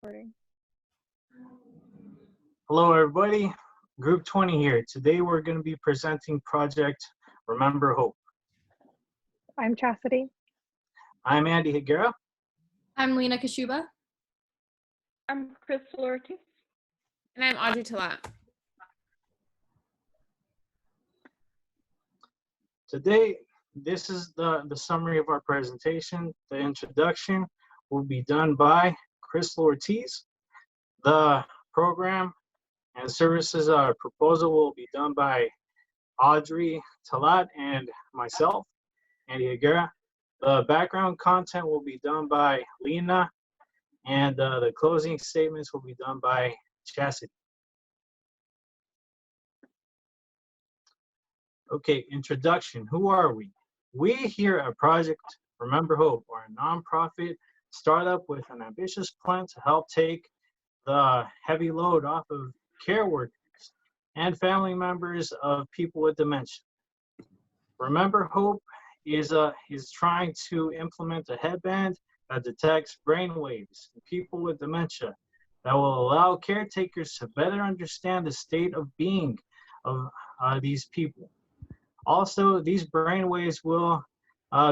Recording. Hello everybody, Group 20 here. Today we're going to be presenting Project Remember Hope. I'm Chastity. I'm Andy Higuera. I'm Lena Kashuba. I'm Crystal Ortiz. And I'm Audrey Talat. Today, this is the summary of our presentation. The introduction will be done by Crystal Ortiz. The program and services proposal will be done by Audrey Talat and myself, Andy Higuera. The background content will be done by Lena, and the closing statements will be done by Chastity. Okay, introduction. Who are we? We here at Project Remember Hope are a nonprofit startup with an ambitious plan to help take the heavy load off of care workers and family members of people with dementia. Remember Hope is trying to implement a headband that detects brain waves in people with dementia that will allow caretakers to better understand the state of being of these people. Also, these brain waves will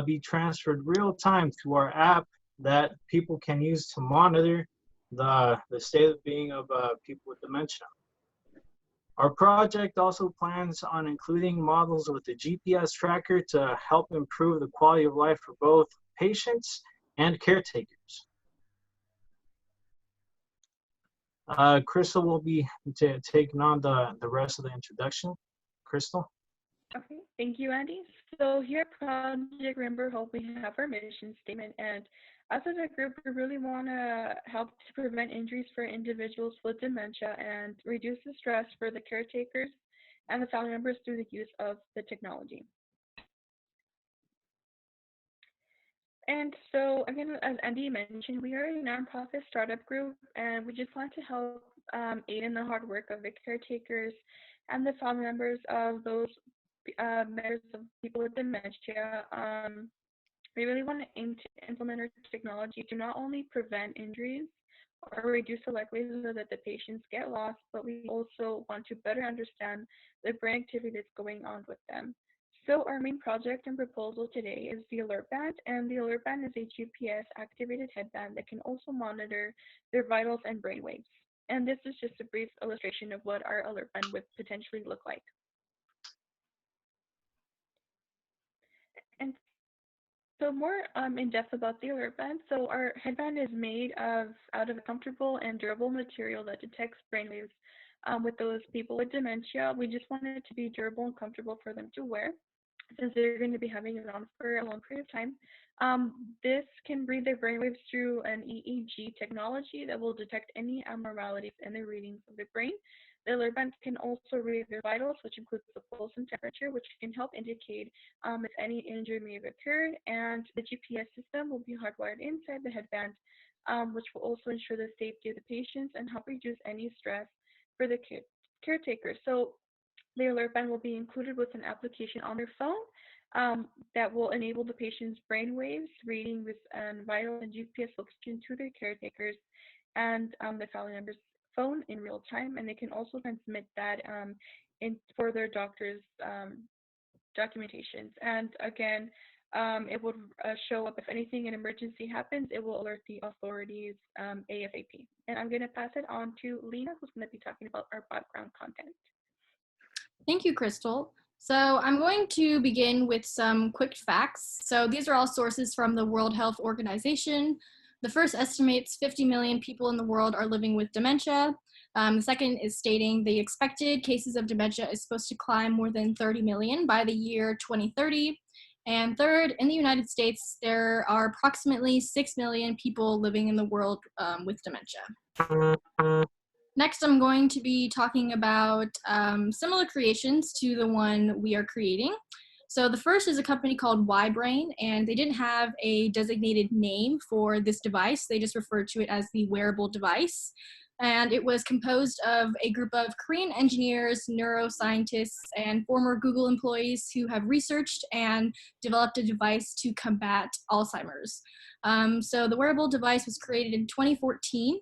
be transferred real time to our app that people can use to monitor the state of being of people with dementia. Our project also plans on including models with the GPS tracker to help improve the quality of life for both patients and caretakers. Crystal will be taking on the rest of the introduction. Crystal? Okay, thank you, Andy. So here at Project Remember Hope, we have our mission statement, and us as a group, we really want to help to prevent injuries for individuals with dementia and reduce the stress for the caretakers and the family members through the use of the technology. And so, again, as Andy mentioned, we are a nonprofit startup group, and we just want to help aid in the hard work of the caretakers and the family members of those members of people with dementia. We really want to aim to implement our technology to not only prevent injuries or reduce the likelihood that the patients get lost, but we also want to better understand the brain activity that's going on with them. So our main project and proposal today is the Alert Band, and the Alert Band is a GPS-activated headband that can also monitor their vitals and brain waves. And this is just a brief illustration of what our Alert Band would potentially look like. And so more in depth about the Alert Band. So our headband is made out of a comfortable and durable material that detects brainwaves with those people with dementia. We just want it to be durable and comfortable for them to wear, since they're going to be having it on for a long period of time. This can read their brainwaves through an EEG technology that will detect any abnormalities in the readings of the brain. The Alert Band can also read their vitals, which includes the pulse and temperature, which can help indicate if any injury may have occurred. And the GPS system will be hardwired inside the headband, which will also ensure the safety of the patients and help reduce any stress for the caretaker. So the Alert Band will be included with an application on their phone that will enable the patient's brain waves reading with vital and GPS location to their caretakers and the family members' phone in real time, and they can also transmit that for their doctor's documentations. And again, it would show up if anything, an emergency happens, it will alert the authorities ASAP. And I'm going to pass it on to Lena, who's going to be talking about our background content. Thank you, Crystal. So I'm going to begin with some quick facts. So these are all sources from the World Health Organization. The first estimates 50 million people in the world are living with dementia. The second is stating the expected cases of dementia is supposed to climb more than 30 million by the year 2030. And third, in the United States, there are approximately 6 million people living in the world with dementia. Next, I'm going to be talking about similar creations to the one we are creating. So the first is a company called Y-Brain, and they didn't have a designated name for this device. They just referred to it as the wearable device. And it was composed of a group of Korean engineers, neuroscientists, and former Google employees who have researched and developed a device to combat Alzheimer's. So the wearable device was created in 2014.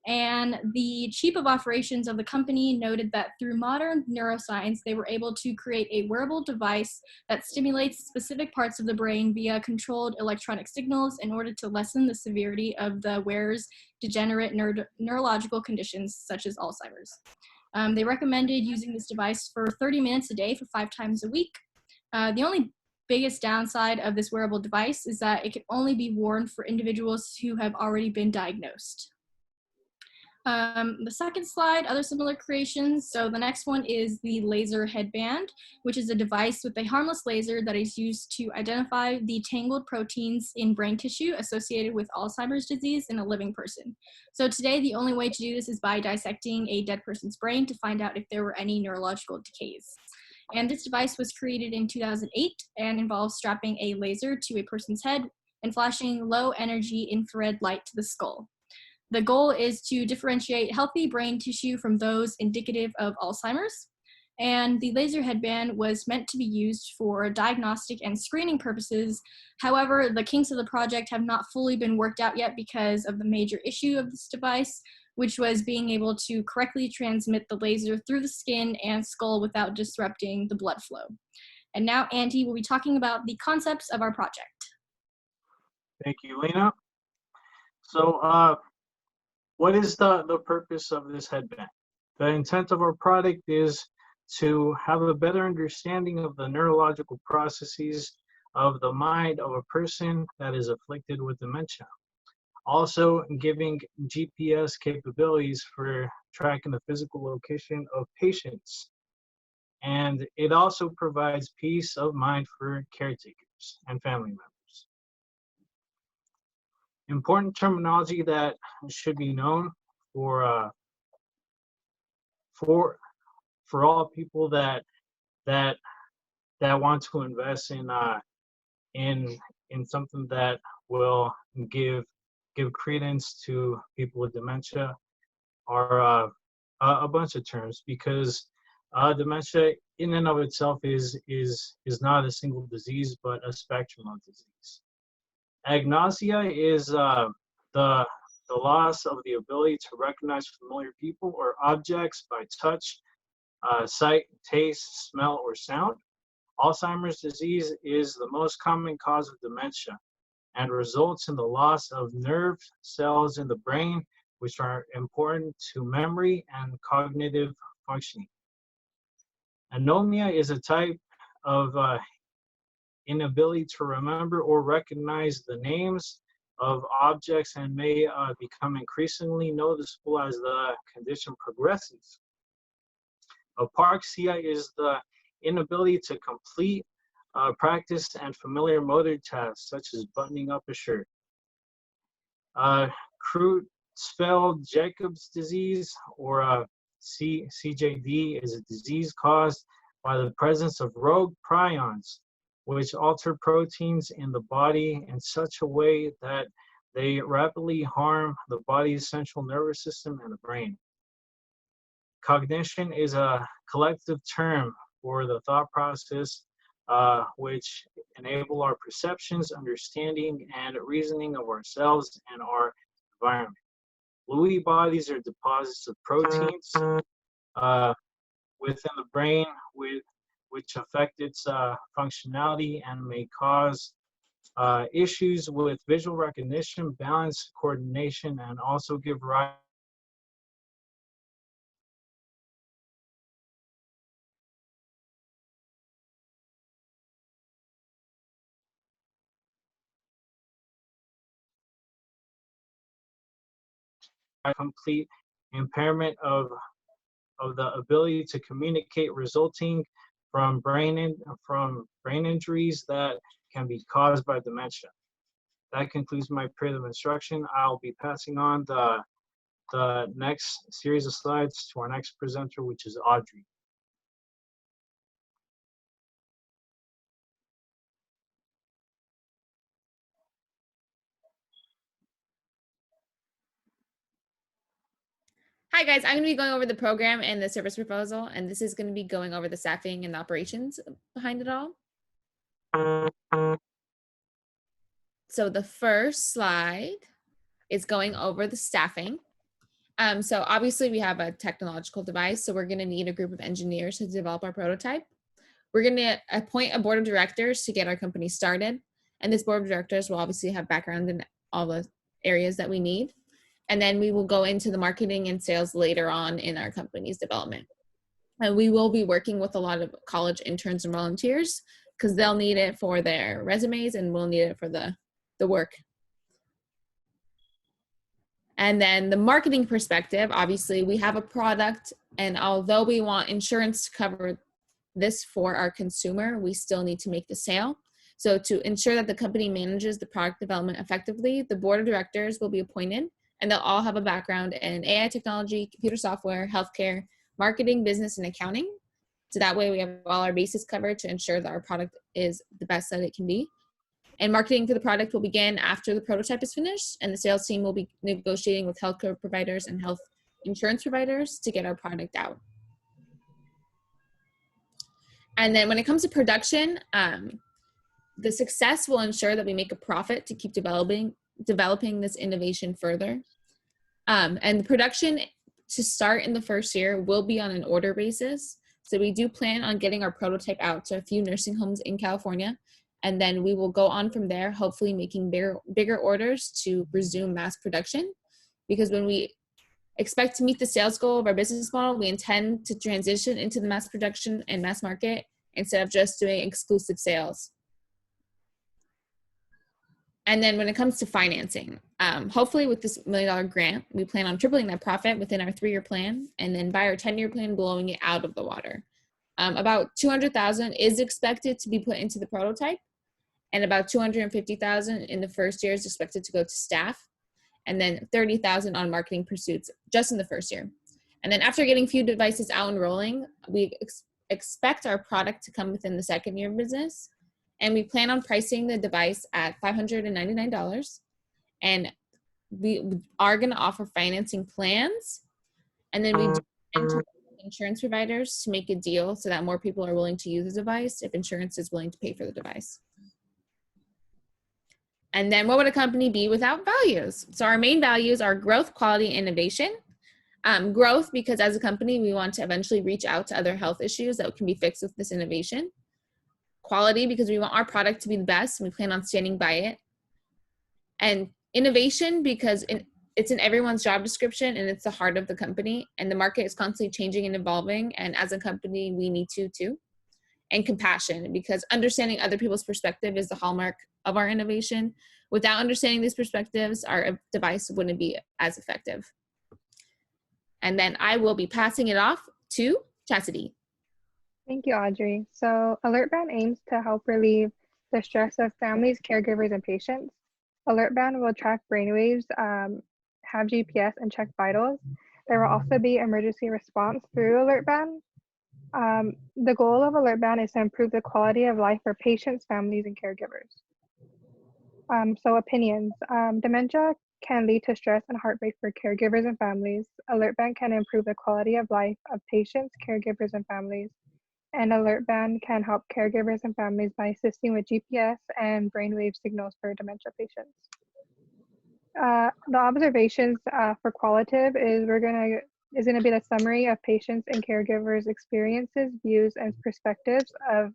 And the chief of operations of the company noted that through modern neuroscience, they were able to create a wearable device that stimulates specific parts of the brain via controlled electronic signals in order to lessen the severity of the wearer's degenerate neurological conditions such as Alzheimer's. They recommended using this device for 30 minutes a day for 5 times a week. The only biggest downside of this wearable device is that it can only be worn for individuals who have already been diagnosed. The second slide, other similar creations. So the next one is the laser headband, which is a device with a harmless laser that is used to identify the tangled proteins in brain tissue associated with Alzheimer's disease in a living person. So today, the only way to do this is by dissecting a dead person's brain to find out if there were any neurological decays. And this device was created in 2008 and involves strapping a laser to a person's head and flashing low energy infrared light to the skull. The goal is to differentiate healthy brain tissue from those indicative of Alzheimer's. And the laser headband was meant to be used for diagnostic and screening purposes. However, the kinks of the project have not fully been worked out yet because of the major issue of this device, which was being able to correctly transmit the laser through the skin and skull without disrupting the blood flow. And now Andy will be talking about the concepts of our project. Thank you, Lena. So, what is the purpose of this headband? The intent of our product is to have a better understanding of the neurological processes of the mind of a person that is afflicted with dementia. Also giving GPS capabilities for tracking the physical location of patients. And it also provides peace of mind for caretakers and family members. Important terminology that should be known for all people that want to invest in something that will give credence to people with dementia are a bunch of terms, because dementia in and of itself is not a single disease but a spectrum of disease. Agnosia is the loss of the ability to recognize familiar people or objects by touch, sight, taste, smell, or sound. Alzheimer's disease is the most common cause of dementia and results in the loss of nerve cells in the brain, which are important to memory and cognitive functioning. Anomia is a type of inability to remember or recognize the names of objects and may become increasingly noticeable as the condition progresses. Apraxia is the inability to complete practiced and familiar motor tasks, such as buttoning up a shirt. Creutzfeldt-Jacobs disease, or CJD, is a disease caused by the presence of rogue prions, which alter proteins in the body in such a way that they rapidly harm the body's central nervous system and the brain. Cognition is a collective term for the thought process which enable our perceptions, understanding, and reasoning of ourselves and our environment. Lewy bodies are deposits of proteins within the brain which affect its functionality and may cause issues with visual recognition, balance, coordination, and also give rise to complete impairment of the ability to communicate, resulting from brain injuries that can be caused by dementia. That concludes my period of instruction. I'll be passing on the next series of slides to our next presenter, which is Audrey. Hi guys, I'm going to be going over the program and the service proposal, and this is going to be going over the staffing and the operations behind it all. So the first slide is going over the staffing. So obviously we have a technological device, so we're going to need a group of engineers to develop our prototype. We're going to appoint a board of directors to get our company started. And this board of directors will obviously have background in all the areas that we need. And then we will go into the marketing and sales later on in our company's development. And we will be working with a lot of college interns and volunteers because they'll need it for their resumes and we'll need it for the work. And then the marketing perspective, obviously we have a product, and although we want insurance to cover this for our consumer, we still need to make the sale. So to ensure that the company manages the product development effectively, the board of directors will be appointed, and they'll all have a background in AI technology, computer software, healthcare, marketing, business, and accounting. So that way we have all our bases covered to ensure that our product is the best that it can be. And marketing for the product will begin after the prototype is finished, and the sales team will be negotiating with healthcare providers and health insurance providers to get our product out. And then when it comes to production, the success will ensure that we make a profit to keep developing this innovation further. And the production to start in the first year will be on an order basis. So we do plan on getting our prototype out to a few nursing homes in California. And then we will go on from there, hopefully making bigger orders to resume mass production. Because when we expect to meet the sales goal of our business model, we intend to transition into the mass production and mass market instead of just doing exclusive sales. And then when it comes to financing, hopefully with this $1 million grant, we plan on tripling that profit within our 3-year plan, and then by our 10-year plan, blowing it out of the water. About $200,000 is expected to be put into the prototype, and about $250,000 in the first year is expected to go to staff, and then $30,000 on marketing pursuits just in the first year. And then after getting a few devices out and rolling, we expect our product to come within the 2nd year of business. And we plan on pricing the device at $599. And we are going to offer financing plans. And then we do enter insurance providers to make a deal so that more people are willing to use the device if insurance is willing to pay for the device. And then what would a company be without values? So our main values are growth, quality, innovation. Growth, because as a company, we want to eventually reach out to other health issues that can be fixed with this innovation. Quality, because we want our product to be the best and we plan on standing by it. And innovation, because it's in everyone's job description and it's the heart of the company, and the market is constantly changing and evolving, and as a company we need to too. And compassion, because understanding other people's perspective is the hallmark of our innovation. Without understanding these perspectives, our device wouldn't be as effective. And then I will be passing it off to Chastity. Thank you, Audrey. So AlertBand aims to help relieve the stress of families, caregivers, and patients. AlertBand will track brainwaves, have GPS, and check vitals. There will also be emergency response through AlertBand. The goal of AlertBand is to improve the quality of life for patients, families, and caregivers. So opinions. Dementia can lead to stress and heartbreak for caregivers and families. AlertBand can improve the quality of life of patients, caregivers, and families. And AlertBand can help caregivers and families by assisting with GPS and brainwave signals for dementia patients. The observations for qualitative is going to be the summary of patients and caregivers' experiences, views, and perspectives of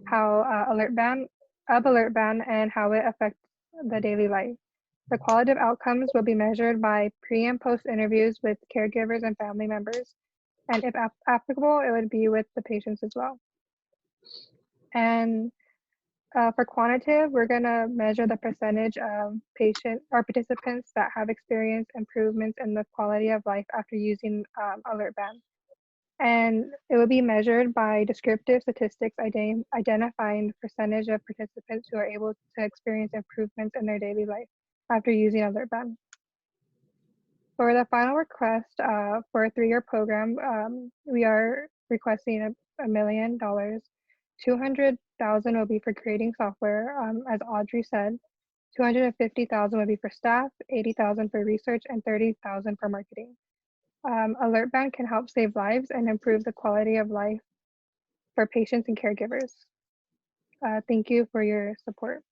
how AlertBand and how it affects the daily life. The qualitative outcomes will be measured by pre and post interviews with caregivers and family members. And if applicable, it would be with the patients as well. And for quantitative, we're going to measure the percentage of participants that have experienced improvements in the quality of life after using AlertBand. And it will be measured by descriptive statistics identifying the percentage of participants who are able to experience improvements in their daily life after using AlertBand. For the final request for a 3-year program, we are requesting $1 million. $200,000 will be for creating software, as Audrey said. $250,000 will be for staff, $80,000 for research, and $30,000 for marketing. AlertBand can help save lives and improve the quality of life for patients and caregivers. Thank you for your support.